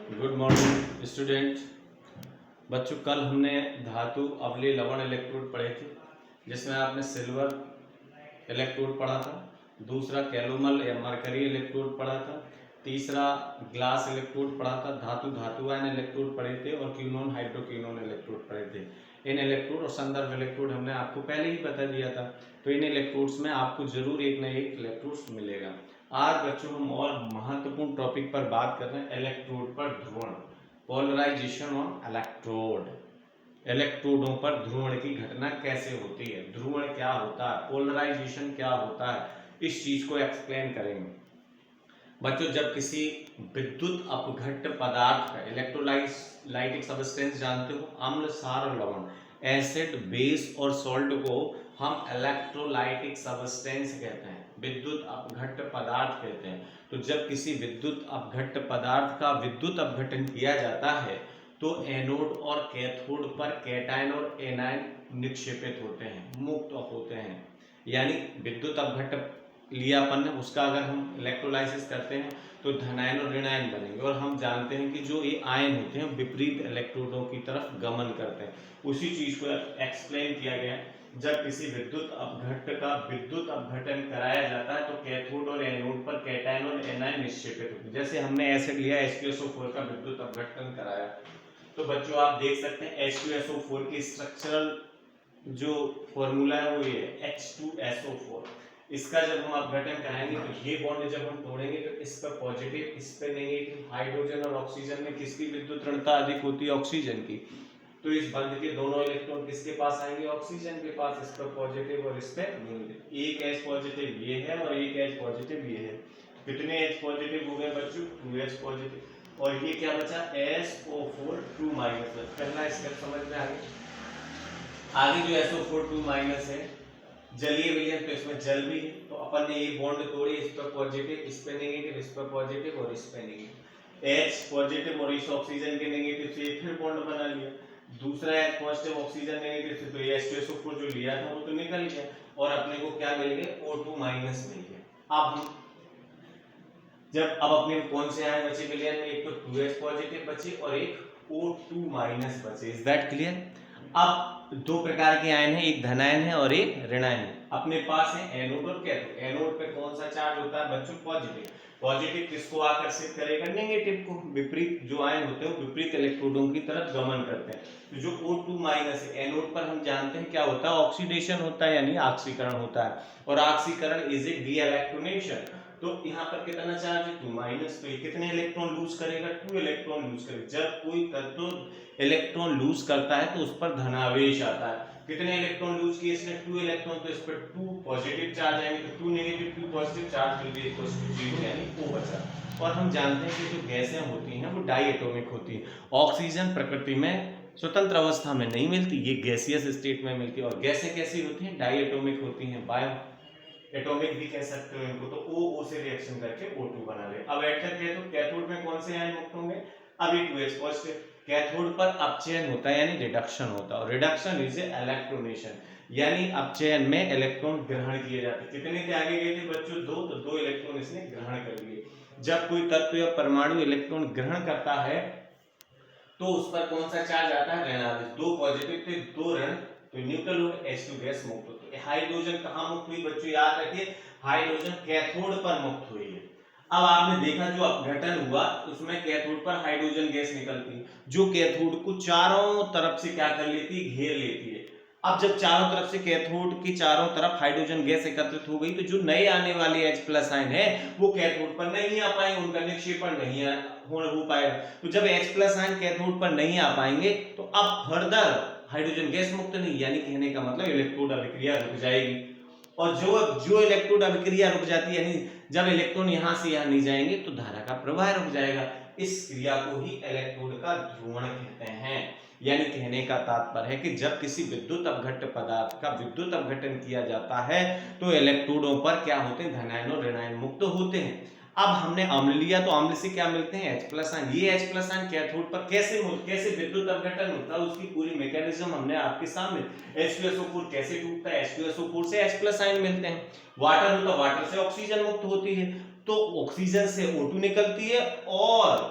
Good morning student. बच्चों, कल हमने धातु अवली लवण इलेक्ट्रोड पढ़े थे, जिसमें आपने सिल्वर इलेक्ट्रोड पढ़ा था, दूसरा कैलोमल या मरकरी इलेक्ट्रोड पढ़ा था, तीसरा ग्लास इलेक्ट्रोड पढ़ा था, धातु धातुआयन इलेक्ट्रोड पढ़े थे और क्यूनोन हाइड्रोक्यूनोन इलेक्ट्रोड पढ़े थे। इन इलेक्ट्रोड और संदर्भ इलेक्ट्रोड हमने आपको पहले ही बता दिया था, तो इन इलेक्ट्रोड्स में आपको जरूर एक न एक इलेक्ट्रोड्स मिलेगा। आज बच्चों हम और महत्वपूर्ण टॉपिक पर बात कर रहे हैं, इलेक्ट्रोड पर ध्रुवण, पोलराइजेशन ऑन इलेक्ट्रोड। इलेक्ट्रोडों पर ध्रुवण की घटना कैसे होती है, ध्रुवण क्या होता है, पोलराइजेशन क्या होता है, इस चीज को एक्सप्लेन करेंगे। बच्चों, जब किसी विद्युत अपघट्य पदार्थ का, इलेक्ट्रोलाइटिक सब्सटेंस जानते हो, अम्ल क्षार और लवण, एसिड बेस और सॉल्ट को हम इलेक्ट्रोलाइटिक सब्सटेंस कहते हैं, विद्युत अपघट्य पदार्थ कहते हैं। तो जब किसी विद्युत अपघट्य पदार्थ का विद्युत अपघटन किया जाता है तो एनोड और कैथोड पर कैटायन और एनायन निक्षेपित होते हैं, मुक्त होते हैं। यानी विद्युत अपघट्य लिया अपन ने, उसका अगर हम इलेक्ट्रोलाइसिस करते हैं तो धनायन और ऋणायन बनेंगे, और हम जानते हैं कि जो ये आयन होते हैं विपरीत इलेक्ट्रोडों की तरफ गमन करते हैं। उसी चीज को एक्सप्लेन किया गया। जब किसी विद्युत अपघट्य का विद्युत अपघटन कराया जाता है तो कैथोड और एनोड पर कैटायन और एनायन निक्षेपित होते हैं। जैसे हमने एसिड लिया, H2SO4 का विद्युत अपघटन कराया, तो बच्चों आप देख सकते हैं H2SO4 की स्ट्रक्चरल जो फॉर्मूला है वो ये है H2SO4। इसका जब हम अपघटन कराएंगे तो ये बॉन्ड जब हम तोड़ेंगे तो इस पर पॉजिटिव, इस पर नेगेटिव, हाइड्रोजन और ऑक्सीजन में किसकी विद्युत ऋणता अधिक होती है, ऑक्सीजन की। तो इस बंध के दोनों इलेक्ट्रॉन किसके पास आएंगे, ऑक्सीजन के पास। इस पर पॉजिटिव और इस पे नेगेटिव। एक H पॉजिटिव ये है और एक H पॉजिटिव ये है। कितने H पॉजिटिव हो गए बच्चों, 2H पॉजिटिव। और ये क्या बचा, SO4 2 माइनस। पहला स्टेप समझ में आ गया। आगे जो SO4 2 माइनस है, जलीय विलयन, तो इसमें जल भी है, तो अपन ने ये बॉन्ड तोड़ी, इस पर पॉजिटिव, इस पे नेगेटिव, इस पर पॉजिटिव और इस पे नेगेटिव। H पॉजिटिव और इस ऑक्सीजन के नेगेटिव से एक फिर बॉन्ड बना लिया। दूसरा H पॉजिटिव ऑक्सीजन नेगेटिव से, तो ये H2SO4 जो लिया था वो तो निकल गया और अपने को क्या मिल गया, O2 माइनस मिल गया। अब अपने कौन से आयन बचे विलयन में, एक तो 2H पॉजिटिव बचे और एक O2 माइनस बचे। Is that clear? अब दो प्रकार के आयन है, एक धनायन है और एक ऋणायन है। अपने पास है एनोड और कैथोड। एनोड पे कौन सा चार्ज होता है बच्चों, पॉजिटिव। पॉजिटिव किसको आकर्षित करेगा, नेगेटिव को। विपरीत जो आयन होते हैं विपरीत इलेक्ट्रोडों की तरफ गमन करते हैं। तो जो O2 माइनस है, एनोड पर हम जानते हैं क्या होता है, ऑक्सीडेशन होता है, यानी ऑक्सीकरण होता है। और ऑक्सीकरण इज ए डी इलेक्ट्रोनेशन। तो यहाँ पर कितना चार्ज है, 2 माइनस। तो ये कितने इलेक्ट्रॉन लूज करेगा, 2 इलेक्ट्रॉन लूज करेगा। जब कोई तत्व इलेक्ट्रॉन लूज करता है तो उस पर धनावेश आता है। कितने इलेक्ट्रॉन लूज किए इसने, 2 इलेक्ट्रॉन, तो इस पर 2 पॉजिटिव चार्ज आएंगे। तो 2 negative 2 positive charge will be equals to 0, यानी O बचा। और हम जानते हैं कि जो गैसें होती हैं वो डाई एटॉमिक होती हैं। ऑक्सीजन प्रकृति में स्वतंत्र अवस्था में नहीं मिलती, ये गैसियस स्टेट में मिलती है। और गैसें कैसी होती हैं, डाई एटॉमिक होती हैं, बायो एटॉमिक भी कह सकते हो इनको। तो O से रिएक्शन करके O2 बना ले। अब ऐड करके तो कैथोड में कौन से आयन मुक्त होंगे, अभी 2H पॉजिटिव। कैथोड पर अपचयन होता है, यानी रिडक्शन होता है। और रिडक्शन इज ए इलेक्ट्रोनेशन, यानी अपचयन में इलेक्ट्रॉन ग्रहण किए जाते हैं। कितने के आगे गए थे बच्चों, 2, तो 2 इलेक्ट्रॉन इसने ग्रहण कर लिए। जब कोई तत्व या परमाणु इलेक्ट्रॉन ग्रहण करता है तो उस पर कौन सा चार्ज आता है, ऋणावेश। 2 पॉजिटिव थे, 2 ऋण, तो न्यूट्रल हो, H2 गैस मुक्त होती है। हाइड्रोजन कहां मुक्त हुई बच्चों, याद रखिए, हाइड्रोजन कैथोड पर मुक्त हुई है। अब आपने देखा जो अपघटन हुआ उसमें कैथोड पर हाइड्रोजन गैस निकलती है, जो कैथोड को चारों तरफ से क्या कर लेती है, घेर लेती है। अब जब चारों तरफ से कैथोड की चारों तरफ हाइड्रोजन गैस एकत्रित हो गई तो जो नए आने वाले H+ आयन है वो कैथोड पर नहीं आ पाएंगे, उनका निक्षेपण नहीं हो पाएगा। तो जब H+ आयन कैथोड पर नहीं आ पाएंगे तो अब फर्दर हाइड्रोजन गैस मुक्त नहीं, यानी कहने का मतलब इलेक्ट्रोड अभिक्रिया रुक जाएगी। और जो इलेक्ट्रोड अभिक्रिया रुक जाती है, यानी जब इलेक्ट्रॉन यहां से यहां नहीं जाएंगे तो धारा का प्रवाह रुक जाएगा। इस क्रिया को ही इलेक्ट्रोड का ध्रुवण कहते हैं। यानी कहने का तात्पर्य है कि जब किसी विद्युत अपघट्य पदार्थ का विद्युत अपघटन किया जाता है तो इलेक्ट्रोडों पर क्या होते हैं, धनायन और ऋणायन मुक्त होते हैं। अब हमने अम्ल लिया तो अम्ल से क्या मिलते हैं, H+ आयन। ये H+ आयन कैथोड पर कैसे विद्युत अपघटन होता है उसकी पूरी मैकेनिज्म हमने आपके सामने। H2SO4 कैसे टूटता है, H2SO4 से H+ आयन मिलते हैं। वाटर होता, वाटर से ऑक्सीजन मुक्त होती है, तो ऑक्सीजन से O2 निकलती है और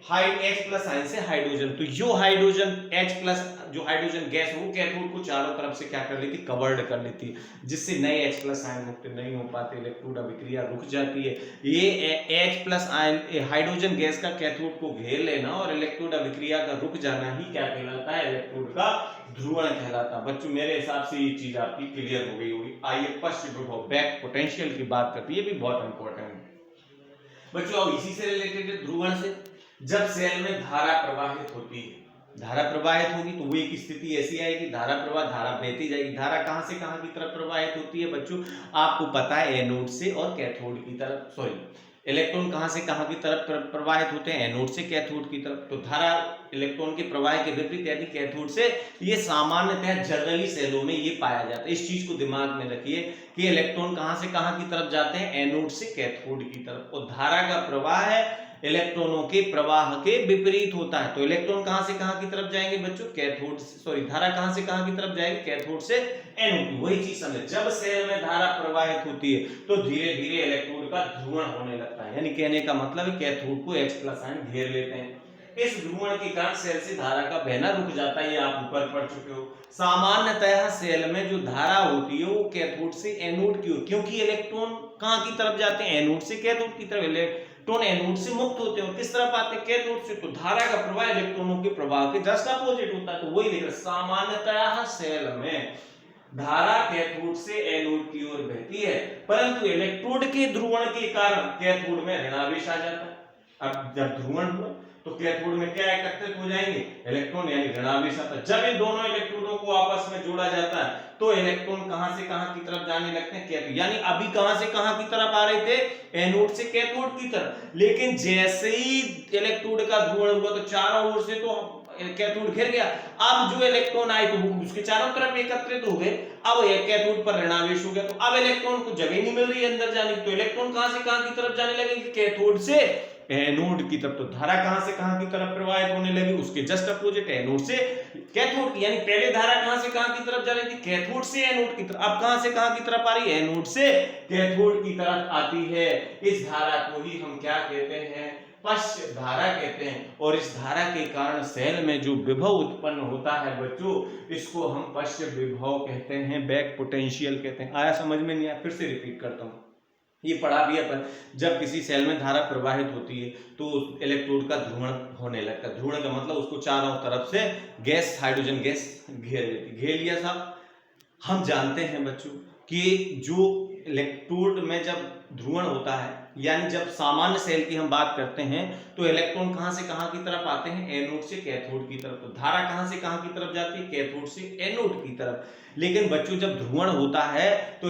H प्लस आयन से हाइड्रोजन, तो जो हाइड्रोजन H प्लस जो हाइड्रोजन गैस वो कैथोड को चारों तरफ से क्या कर लेती, कवर्ड कर लेती है, जिससे नए H प्लस आयन मुक्त नहीं हो पाते, इलेक्ट्रोड अभिक्रिया रुक जाती है। ये H plus ion hydrogen gas का कैथोड को घेर लेना और इलेक्ट्रोड अभिक्रिया का रुक जाना ही क्या कहलाता है, इलेक्ट्रोड का ध्रुवण कहलाता है। बच्चों मेरे हिसाब से ये चीज आपकी क्लियर हो गई होगी। आइए पश्च विभव बैक पोटेंशियल की बात करते हैं, ये भी बहुत इंपॉर्टेंट है बच्चों। अब इसी से रिलेटेड है ध्रुवण से, जब सेल में धारा प्रवाहित होती है, धारा प्रवाहित होगी तो वो एक स्थिति ऐसी आएगी, धारा प्रवाह, धारा बहती जाएगी। धारा कहां से कहां की तरफ प्रवाहित होती है बच्चों, आपको पता है एनोड से और कैथोड की तरफ, सॉरी इलेक्ट्रॉन कहां से कहां की तरफ प्रवाहित होते हैं, एनोड से कैथोड की तरफ। तो धारा इलेक्ट्रॉन के प्रवाह के विपरीत यानी कैथोड से, ये सामान्यतः जनरली सेलों में ये पाया जाता है। इस चीज को दिमाग में रखिए कि इलेक्ट्रॉन कहां से कहां की तरफ जाते हैं, एनोड से कैथोड की तरफ, और धारा का प्रवाह है इलेक्ट्रॉनों के प्रवाह के विपरीत होता है। तो इलेक्ट्रॉन कहां से कहां की तरफ जाएंगे बच्चों, कैथोड से, सॉरी धारा कहां से कहां की तरफ जाएगी, कैथोड से एनोड। वही चीज समझे, जब सेल में धारा प्रवाहित होती है तो धीरे धीरे इलेक्ट्रोड का ध्रुवण होने लगता है, यानी कहने का मतलब है कैथोड को H प्लस आयन घेर लेते हैं। इस ध्रुवण के कारण सेल से धारा का बहना रुक जाता है, ये आप ऊपर पढ़ चुके हो। सामान्यतः सेल में जो धारा होती है वो कैथोड से एनोड की ओर, क्योंकि इलेक्ट्रॉन कहां की तरफ जाते हैं, एनोड से कैथोड की तरफ। इलेक्ट्रॉन एनोड से मुक्त होते हैं, किस तरफ आते हैं, कैथोड से। तो धारा का प्रवाह इलेक्ट्रॉनों के प्रवाह के जस्ट अपोजिट होता है। तो वही लिख, सामान्यतः सेल में धारा कैथोड से एनोड की ओर बहती है, परंतु इलेक्ट्रोड के ध्रुवण के कारण कैथोड में ऋणावेश आ जाता है। अब जब ध्रुवण हुआ तो कैथोड में क्या एकत्रित हो जाएंगे, इलेक्ट्रॉन, यानी ऋणावेश आता है। जब इन दोनों इलेक्ट्रोडों को आपस में जोड़ा जाता है तो इलेक्ट्रॉन कहां से कहां की तरफ जाने लगते हैं, कैथोड, यानी अभी कहां से कहां की तरफ आ रहे थे, एनोड से कैथोड की तरफ। लेकिन जैसे ही इलेक्ट्रोड का ध्रुवण हुआ तो चारों ओर से तो कैथोड घिर गया। अब जो इलेक्ट्रॉन आए तो वो उसके चारों तरफ एकत्रित हो गए, अब ये कैथोड पर ऋणावेश हो गया, तो अब इलेक्ट्रॉन को जगह नहीं मिल रही है अंदर जाने की। तो इलेक्ट्रॉन कहां से कहां की तरफ जाने लगेंगे, कैथोड से एनोड की तरफ। तो धारा कहां से कहां की तरफ प्रवाहित होने लगी, उसके जस्ट अपोजिट एनोड से कैथोड की, यानी पहले धारा कहां से कहां की तरफ जा रही थी, कैथोड से एनोड की तरफ। अब कहां से कहां की तरफ आ रही है, एनोड से कैथोड की तरफ आती है। इस धारा को ही हम क्या कहते हैं, पश्च धारा कहते हैं। और इस धारा के कारण सेल में जो विभव उत्पन्न होता है बच्चों, इसको हम पश्च विभव कहते हैं, बैक पोटेंशियल कहते हैं। आया समझ में नहीं आया, फिर से रिपीट करता हूं, ये पढ़ा भी अपन। जब किसी सेल में धारा प्रवाहित होती है तो इलेक्ट्रोड का ध्रुवण होने लगता है। ध्रुवण का मतलब उसको चारों तरफ से गैस, हाइड्रोजन गैस घेर लेती। घेर लिया साहब, हम जानते हैं बच्चों कि जो इलेक्ट्रोड में जब ध्रुवण होता है, यानी जब सामान्य सेल की हम बात करते हैं तो इलेक्ट्रॉन कहां से कहां की तरफ आते हैं, एनोड से कैथोड की तरफ। तो धारा कहां से कहां की तरफ जाती है, कैथोड से एनोड की तरफ। लेकिन बच्चों जब ध्रुवण होता है तो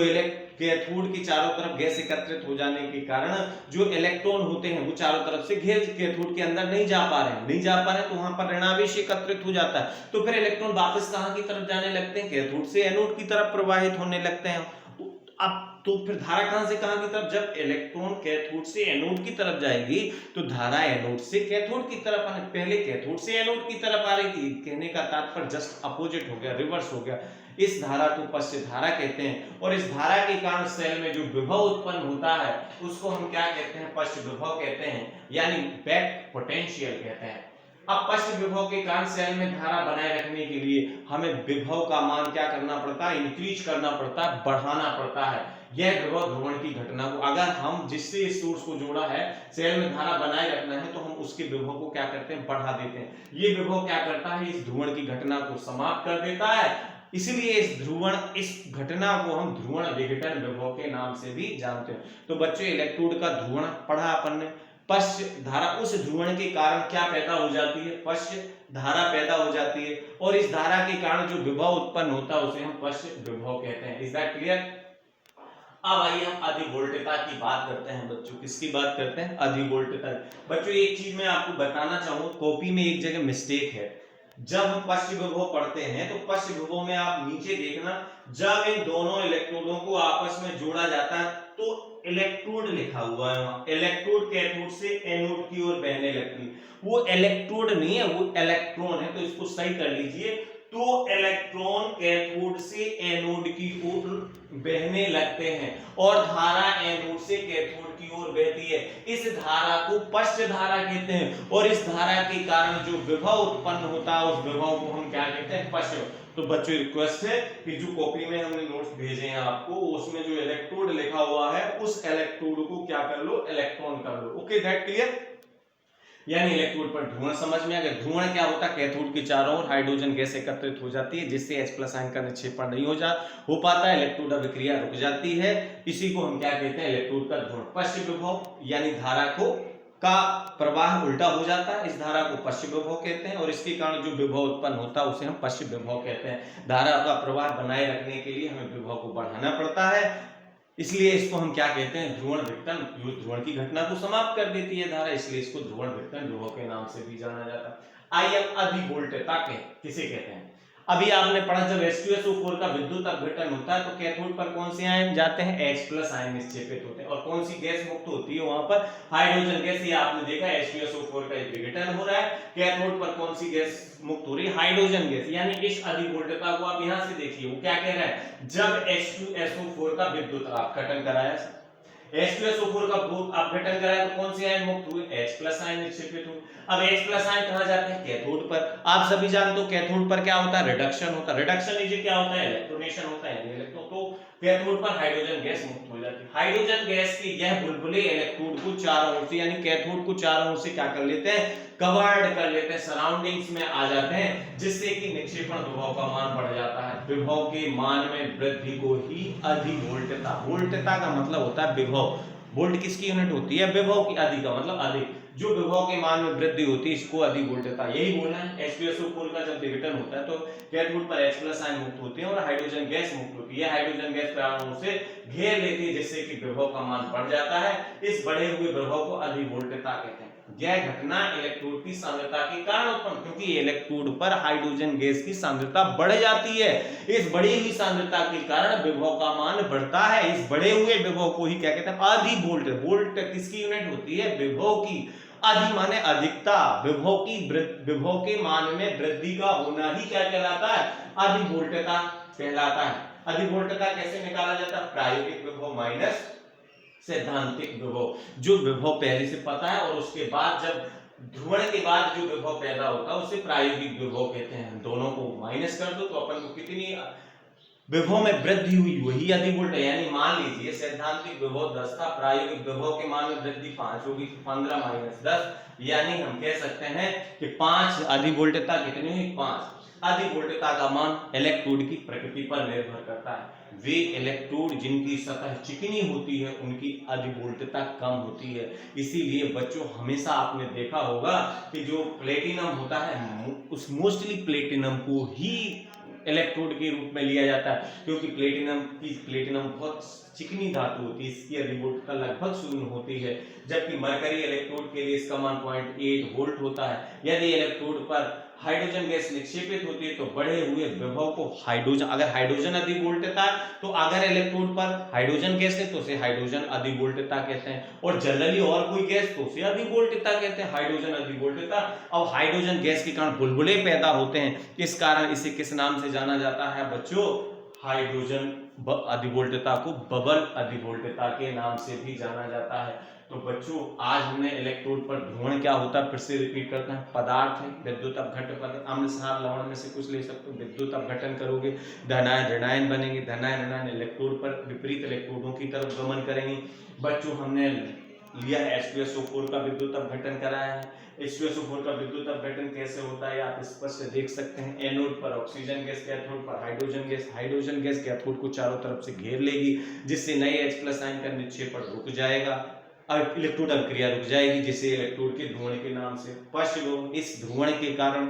कैथोड के चारों तरफ गैस एकत्रित हो जाने के कारण जो इलेक्ट्रॉन होते हैं वो चारों तरफ से घेर, कैथोड के अंदर नहीं जा पा रहे, तो वहां पर ऋणावेश एकत्रित हो जाता है। तो फिर इलेक्ट्रॉन वापस कहां की तरफ जाने लगते हैं, कैथोड से एनोड की तरफ प्रवाहित होने लगते हैं। अब तो फिर धारा कहां से कहां की तरफ, जब इलेक्ट्रॉन कैथोड से एनोड की तरफ जाएगी तो धारा एनोड से कैथोड की तरफ आने, पहले कैथोड से एनोड की तरफ आ रही थी, कहने का तात्पर्य जस्ट अपोजिट हो गया, रिवर्स हो गया। इस धारा को पश्च धारा कहते हैं। और इस धारा के कारण सेल में जो विभव उत्पन्न होता है उसको हम क्या कहते हैं, पश्च विभव कहते हैं, यानी बैक पोटेंशियल कहते हैं। अब पश्च विभव के कारण सेल में धारा बनाए रखने के लिए हमें विभव का मान क्या करना पड़ता है, इंक्रीज करना पड़ता है, बढ़ाना पड़ता है। यह विभव ध्रुवण की घटना को, अगर हम जिससे इस सोर्स को जोड़ा है सेल में धारा बनाए रखना है तो हम उसके विभव को क्या करते हैं, बढ़ा देते हैं। ये विभव क्या करता है, इस ध्रुवण की घटना को समाप्त कर देता है। इसलिए इस घटना को हम ध्रुवण विघटन विभव के नाम से भी जानते हैं। तो बच्चों इलेक्ट्रोड का ध्रुवण पढ़ा अपन ने। पश्च धारा, उस ध्रुवण के कारण क्या पैदा हो जाती है, पश्च धारा पैदा हो जाती है। और इस धारा के कारण जो विभव उत्पन्न होता है उसे हम पश्च विभव कहते हैं। Is that clear? अब आइए हम अधिवोल्टता की बात करते हैं बच्चों। किसकी बात करते हैं, अधिवोल्टता। बच्चों एक चीज मैं आपको बताना चाहूंगा, कॉपी में एक जगह मिस्टेक है। जब हम पश्च विभव पढ़ते हैं तो पश्च विभव में आप नीचे देखना, जब इन दोनों इलेक्ट्रोडों को आपस में जोड़ा जाता है तो इलेक्ट्रोड लिखा हुआ है वहां, इलेक्ट्रोड कैथोड से एनोड की ओर बहने लगती है। वो इलेक्ट्रोड नहीं है, वो इलेक्ट्रॉन है, तो इसको सही कर लीजिए। तो इलेक्ट्रॉन कैथोड से एनोड की ओर बहने लगते हैं और धारा एनोड से कैथोड की ओर बहती है, इस धारा को पश्च धारा कहते हैं। और इस धारा के कारण जो विभव उत्पन्न होता है उस विभव को हम क्या कहते हैं, पश्च। तो बच्चों रिक्वेस्ट है कि जो कॉपी में हमने नोट्स भेजे हैं आपको, उसमें जो इलेक्ट्रोड लिखा हुआ है उस इलेक्ट्रोड को क्या कर लो, इलेक्ट्रॉन कर लो। Okay, that clear. यानी इलेक्ट्रोड पर ध्रुवण समझ में आ गया। ध्रुवण क्या होता है, कैथोड के चारों ओर हाइड्रोजन गैस एकत्रित हो जाती है जिससे H+ आयन का निक्षेपण नहीं हो पाता है, इलेक्ट्रोड अभिक्रिया रुक जाती है। इसी को हम क्या कहते हैं, इलेक्ट्रोड का ध्रुवण। पश्च विभव यानी धारा को का प्रवाह उल्टा हो जाता है, इस धारा को पश्च विभव कहते हैं और इसके कारण जो विभव उत्पन्न होता है उसे हम पश्च विभव कहते हैं। धारा का प्रवाह बनाए रखने के लिए हमें विभव को बढ़ाना पड़ता है, इसलिए इसको हम क्या कहते हैं, ध्रुवण विघटन। ध्रुवण की घटना को समाप्त कर देती है धारा, इसलिए इसको ध्रुवण विघटन विभव के नाम से भी जाना जाता है। आइए अब अधिवोल्टता किसे कहते हैं। अभी आपने पढ़ा जब H2SO4 का विद्युत अपघटन होता है तो कैथोड पर कौन से आयन जाते हैं, H+ आयन निक्षेपित होते हैं और कौन सी गैस मुक्त होती है वहां पर, हाइड्रोजन गैस। ये आपने देखा H2SO4 का विघटन हो रहा है, कैथोड पर कौन सी गैस मुक्त हो रही है, हाइड्रोजन गैस। यानी इस अधिवोल्टता को आप यहां से देखिए, वो क्या कह रहा है, जब H2SO4 का विद्युत अपघटन कराया, H2SO4 का अपघटन कराया तो कौन से आयन मुक्त हुए, H+ आयन निक्षेपित हुए। अब H+ आयन कहां जाते हैं, कैथोड पर। आप सभी जानते हो कैथोड पर क्या होता है, रिडक्शन होता है। रिडक्शन नीचे क्या होता है, इलेक्ट्रोनेशन होता है। इलेक्ट्रॉन तो कैथोड पर हाइड्रोजन गैस मुक्त हो जाती है। हाइड्रोजन गैस की यह बुलबुले इलेक्ट्रोड को चारों ओर से यानी कैथोड को चारों ओर से क्या कर लेते हैं, कवर्ड कर लेते हैं, सराउंडिंग्स में आ जाते हैं, जिससे कि निक्षेपण विभव का मान बढ़ जाता है। विभव के मान में वृद्धि को ही अधिवोल्टता, वोल्टता का मतलब होता है विभव, वोल्ट किसकी यूनिट होती है, विभव की, अधि का मतलब अधिक, जो विभव के मान में वृद्धि होती है इसको अधिवोल्टता। यही बोलना है। H2SO4 का जब विघटन होता है तो कैथोड पर H+ आयन मुक्त होते हैं और हाइड्रोजन गैस मुक्त होती है। हाइड्रोजन गैस परमाणुओं से घेर लेती है जिससे कि विभव का मान बढ़ जाता है। इस बढ़े हुए विभव को अधिवोल्टता कहते हैं। यह घटना इलेक्ट्रोड की सांद्रता के कारण उत्पन्न, क्योंकि इलेक्ट्रोड पर हाइड्रोजन गैस की सांद्रता बढ़ जाती है, इस बढ़ी हुई सांद्रता के कारण विभव का मान बढ़ता है। इस बढ़े हुए विभव को ही क्या कहते हैं, अधिवोल्ट। वोल्ट किसकी यूनिट होती है, विभव की। अधि माने अधिकता, विभव के मान में वृद्धि का होना ही क्या कहलाता है, अधिवोल्टता कहलाता है। अधिवोल्टता कैसे निकाला जाता है, प्रायोगिक विभव माइनस सैद्धांतिक विभव। जो विभव पहले से पता है और उसके बाद जब ध्रुवण के बाद जो विभव पैदा होता है उसे प्रायोगिक विभव कहते हैं। दोनों को माइनस कर दो तो अपन को कितनी विभव में वृद्धि हुई वही अधिवोल्ट है। यानी मान लीजिए सैद्धांतिक विभव 10 था, प्रायोगिक विभव के मान में वृद्धि 5 होगी, 15 माइनस 10, यानी हम कह सकते हैं कि 5 अधिवोल्टता कितनी हुई, 5। अधिवोल्टता का मान इलेक्ट्रोड की प्रकृति पर निर्भर करता है। वे इलेक्ट्रोड जिनकी सतह चिकनी होती है उनकी अधिवोल्टता कम होती है। इसीलिए बच्चों हमेशा आपने देखा होगा कि जो प्लेटिनम होता है उस मोस्टली प्लेटिनम को ही इलेक्ट्रोड के रूप में लिया जाता है, क्योंकि प्लेटिनम बहुत चिकनी धातु होती है, इसकी अधिवोल्टता लगभग 0 होती है, जबकि मरकरी इलेक्ट्रोड के लिए इसका मान 0.8 वोल्ट होता है। यदि इलेक्ट्रोड पर हाइड्रोजन गैस निक्षेपित होती है तो बढ़े हुए विभव को हाइड्रोजन, अगर हाइड्रोजन अधिवोल्टता तो अगर इलेक्ट्रोड पर हाइड्रोजन गैस है तो उसे हाइड्रोजन अधिवोल्टता कहते हैं, और जनरली और कोई गैस तो उसे अधिवोल्टता कहते हैं, हाइड्रोजन अधिवोल्टता। अब हाइड्रोजन गैस के कारण बुलबुले पैदा होते हैं, इस कारण इसे किस नाम से जाना जाता है बच्चों, हाइड्रोजन अधिवोल्टता को बबल अधिवोल्टता के नाम से भी जाना जाता है। तो बच्चों आज हमने इलेक्ट्रोड पर ध्रुवण क्या होता है फिर से रिपीट करते हैं, पदार्थ है, विद्युत अपघटन, अम्ल क्षार लवण में से कुछ ले सकते हो, विद्युत अपघटन करोगे धनायन ऋणायन बनेंगे, धनायन ऋणायन इलेक्ट्रोड पर विपरीत इलेक्ट्रोडों की तरफ गमन करेंगे। बच्चों हमने लिया है H2SO4 का विद्युत अपघटन कराया है। H2SO4 का विद्युत अपघटन कैसे होता है आप स्पष्ट से देख सकते हैं। एनोड पर ऑक्सीजन गैस, कैथोड पर हाइड्रोजन गैस कैथोड को चारों तरफ से घेर लेगी जिससे नए H+ आयन का निक्षेपण रुक जाएगा और इलेक्ट्रोड अभिक्रिया रुक जाएगी जिससे इलेक्ट्रोड के ध्रुवण के नाम से पश्च विभव। इस ध्रुवण के कारण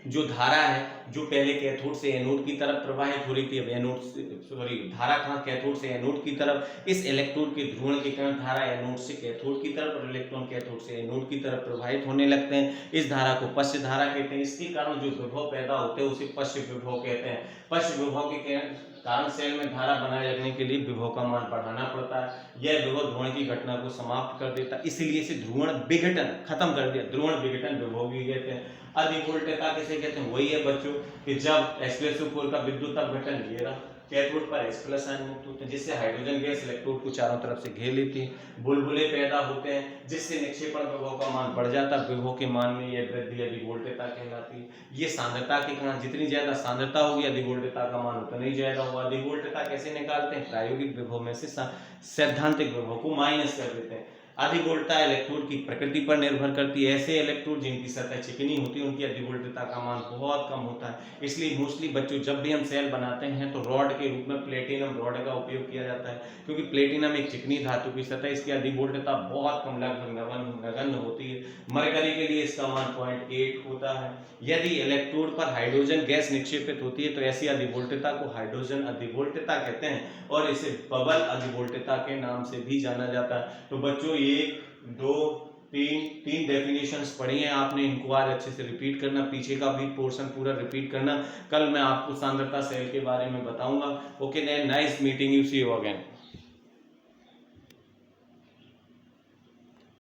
जो धारा है जो पहले कैथोड से एनोड की तरफ प्रवाहित हो रही थी, अब धारा कहाँ कैथोड से एनोड की तरफ, इस इलेक्ट्रोड के ध्रुवण के कारण धारा एनोड से कैथोड की तरफ और इलेक्ट्रॉन कैथोड से एनोड की तरफ प्रवाहित होने लगते हैं। इस धारा को पश्च धारा कहते हैं। इसके कारण जो विभव पैदा होते हैं उसे पश्च विभव कहते हैं। पश्च विभव के कारण सेल में धारा बनाए रखने के लिए विभव का मान बढ़ाना पड़ता है। यह विभव ध्रुवण की घटना को समाप्त कर देता है, इसलिए इसे ध्रुवण विघटन खत्म कर दिया, ध्रुवण विघटन विभव भी कहते हैं। अधिवोल्टता किसे कहते हैं, वही है बच्चों कि जब H2SO4 का विद्युत अपघटन ये रहा, कैथोड पर H+ आयन मुक्त होते हैं, जिससे हाइड्रोजन गैस इलेक्ट्रोड को चारों तरफ से घेर लेती है, बुलबुले पैदा होते हैं, जिससे निक्षेपण विभव का मान बढ़ जाता है। विभव के मान में यह वृद्धि अधिवोल्टता कहलाती है। ये सांद्रता के कारण जितनी ज्यादा सांद्रता होगी अधिवोल्टता का मान उतना ही ज्यादा होगा। अधिवोल्टता कैसे निकालते हैं? प्रायोगिक विभव में से सैद्धांतिक विभव को माइनस कर देते हैं। अधिवोल्टता इलेक्ट्रोड की प्रकृति पर निर्भर करती है। ऐसे इलेक्ट्रोड जिनकी सतह चिकनी होती है उनकी अधिवोल्टता का मान बहुत कम होता है। इसलिए मोस्टली बच्चों जब भी हम सेल बनाते हैं तो रॉड के रूप में प्लेटिनम रॉड का उपयोग किया जाता है, क्योंकि प्लेटिनम एक चिकनी धातु की सतह, इसकी अधिवोल्टता बहुत कम लगभग नगण्य होती है। मरकरी के लिए इसका मान 0.8 होता है। यदि इलेक्ट्रोड पर हाइड्रोजन गैस निक्षेपित होती है तो ऐसी अधिवोल्टता को हाइड्रोजन अधिवोल्टता कहते हैं और इसे बबल अधिवोल्टता के नाम से भी जाना जाता है। तो बच्चों 1 2 तीन डेफिनेशंस पढ़ी हैं आपने, इनको आज अच्छे से रिपीट करना, पीछे का भी पोर्शन पूरा रिपीट करना। कल मैं आपको सांद्रता सेल के बारे में बताऊंगा। Okay then, nice meeting you, see you again.